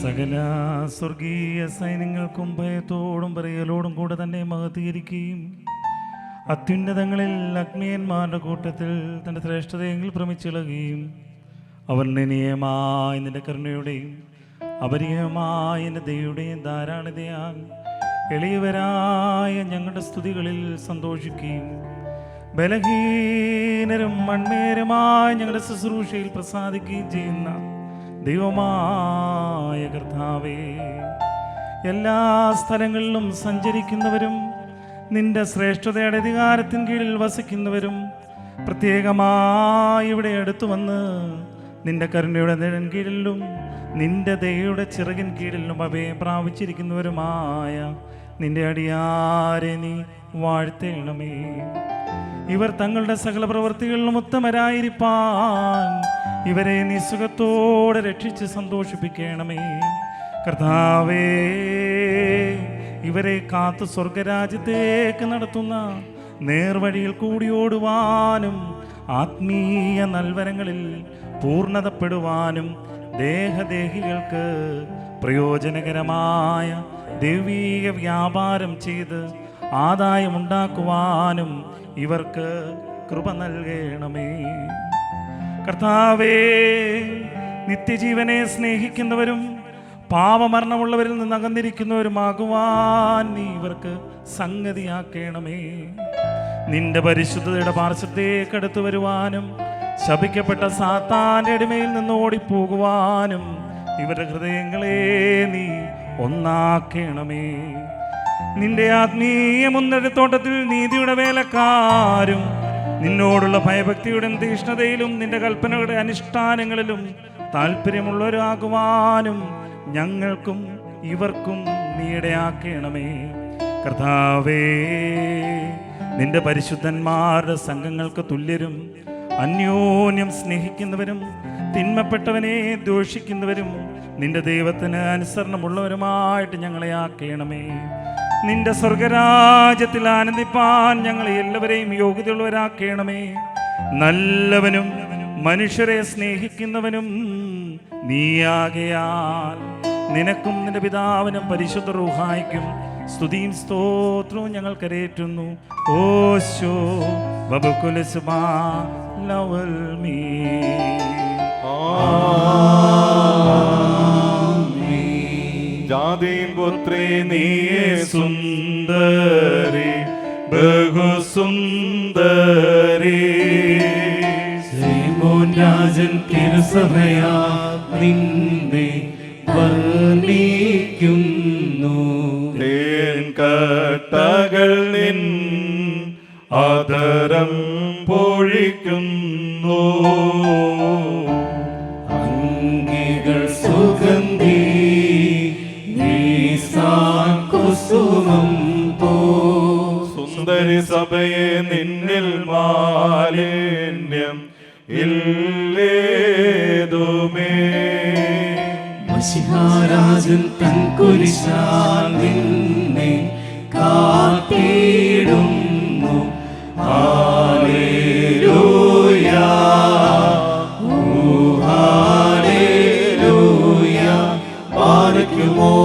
സകല സ്വർഗീയ സൈന്യങ്ങൾക്കും ഭയത്തോടും പറയലോടും കൂടെ തന്നെ മഹത്തീകരിക്കുകയും അത്യുന്നതങ്ങളിൽ അഗ്നിയന്മാരുടെ കൂട്ടത്തിൽ തൻ്റെ ശ്രേഷ്ഠതയെങ്കിൽ ഭ്രമിച്ചിളകുകയും അവൻ നിയമായ നിന്റെ കരുണയുടെയും അപരിയമായ എൻ്റെ ദൈവയുടെയും ധാരാളിതയാൽ എളിയവരായ ഞങ്ങളുടെ സ്തുതികളിൽ സന്തോഷിക്കുകയും ബലഹീനരും മൺമേരുമായ ഞങ്ങളുടെ ശുശ്രൂഷയിൽ പ്രസാദിക്കുകയും ചെയ്യുന്ന ദൈവമായ കർത്താവേ, എല്ലാ സ്ഥലങ്ങളിലും സഞ്ചരിക്കുന്നവരും നിന്റെ ശ്രേഷ്ഠതയുടെ അധികാരത്തിൻ കീഴിൽ വസിക്കുന്നവരും പ്രത്യേകമായി ഇവിടെ അടുത്തു വന്ന് നിന്റെ കരുണയുടെ നിഴൻ കീഴിലും നിന്റെ ദയയുടെ ചിറകിൻ കീഴിലും അഭയം പ്രാപിച്ചിരിക്കുന്നവരുമായ നിന്റെ അടിയാരെ നീ വാഴ്ത്തേണമേ. ഇവർ തങ്ങളുടെ സകല പ്രവൃത്തികളിലും ഉത്തമരായിരിക്കാൻ ഇവരെ നീ സുഖത്തോടെ രക്ഷിച്ച് സന്തോഷിപ്പിക്കണമേ. കർത്താവേ, ഇവരെ കാത്തു സ്വർഗരാജ്യത്തേക്ക് നടത്തുന്ന നേർവഴിയിൽ കൂടിയോടുവാനും ആത്മീയ നൽവരങ്ങളിൽ പൂർണ്ണതപ്പെടുവാനും ദേഹദേഹികൾക്ക് പ്രയോജനകരമായ ദൈവീക വ്യാപാരം ചെയ്ത് ആദായമുണ്ടാക്കുവാനും ഇവർക്ക് കൃപ നൽകണമേ. കർത്താവേ, നിത്യജീവനെ സ്നേഹിക്കുന്നവരും പാപമരണമുള്ളവരിൽ നിന്ന് അകന്നിരിക്കുന്നവരുമാകുവാൻ നീ ഇവർക്ക് സംഗതിയാക്കണമേ. നിന്റെ പരിശുദ്ധതയുടെ പാർശ്വത്തേക്ക് അടുത്തു വരുവാനും ശപിക്കപ്പെട്ട സാത്താന്റെ അടിമയിൽ നിന്ന് ഓടിപ്പോകുവാനും ഇവരുടെ ഹൃദയങ്ങളെ നീ ഒന്നാക്കണമേ. നിന്റെ ആത്മീയ മുന്നേറ്റത്തോട്ടത്തിൽ നീതിയുടെ വേലക്കാരും നിന്നോടുള്ള ഭയഭക്തിയുടെ തീഷ്ണതയിലും നിന്റെ കൽപ്പനകളുടെ അനുഷ്ഠാനങ്ങളിലും താല്പര്യമുള്ളവരാകുവാനും ഞങ്ങൾക്കും ഇവർക്കും നീ ഇടയാക്കണമേ. കർത്താവേ, നിന്റെ പരിശുദ്ധന്മാരുടെ സംഘങ്ങൾക്ക് തുല്യരും അന്യോന്യം സ്നേഹിക്കുന്നവരും തിന്മപ്പെട്ടവനെ ദോഷിക്കുന്നവരും നിന്റെ ദൈവത്തിന് അനുസരണമുള്ളവരുമായിട്ട് ഞങ്ങളെ ആക്കണമേ. നിന്റെ സ്വർഗരാജ്യത്തിൽ ആനന്ദിപ്പാൻ ഞങ്ങളെ എല്ലാവരെയും യോഗ്യതയുള്ളവരാക്കണമേ. നല്ലവനും മനുഷ്യരെ സ്നേഹിക്കുന്നവനും നീയാകയാൽ നിനക്കും നിന്റെ പിതാവിനും പരിശുദ്ധ റൂഹായിക്കും സ്തുതിയും സ്തോത്രവും ഞങ്ങൾ കരേറ്റുന്നു. ഓശോ വബുകുലസുമാ ലവൽ മീ. ജാതിൻ പുത്രി നീയേ സുന്ദരി ബഹുസുന്ദരി. ശ്രീമോൻ രാജൻ തിരുസഭയാ നിന്നെ വർണ്ണിക്കുന്നു. തേൻ കട്ടകൾ നിൻ ആദരം പൊഴിക്കുന്നു. അംഗികൾ സുഗന്ധി കുസുമം പോ. സുന്ദരി സഭയെ നിന്നിൽ മാലിന്യം ഇല്ലേതുമേ. മശിഹാരാജൻ തൻ കുരിശാൽ നിന്നെ കാത്തിടുന്നു. Hallelujah hallelujah. പാർക്കുമോ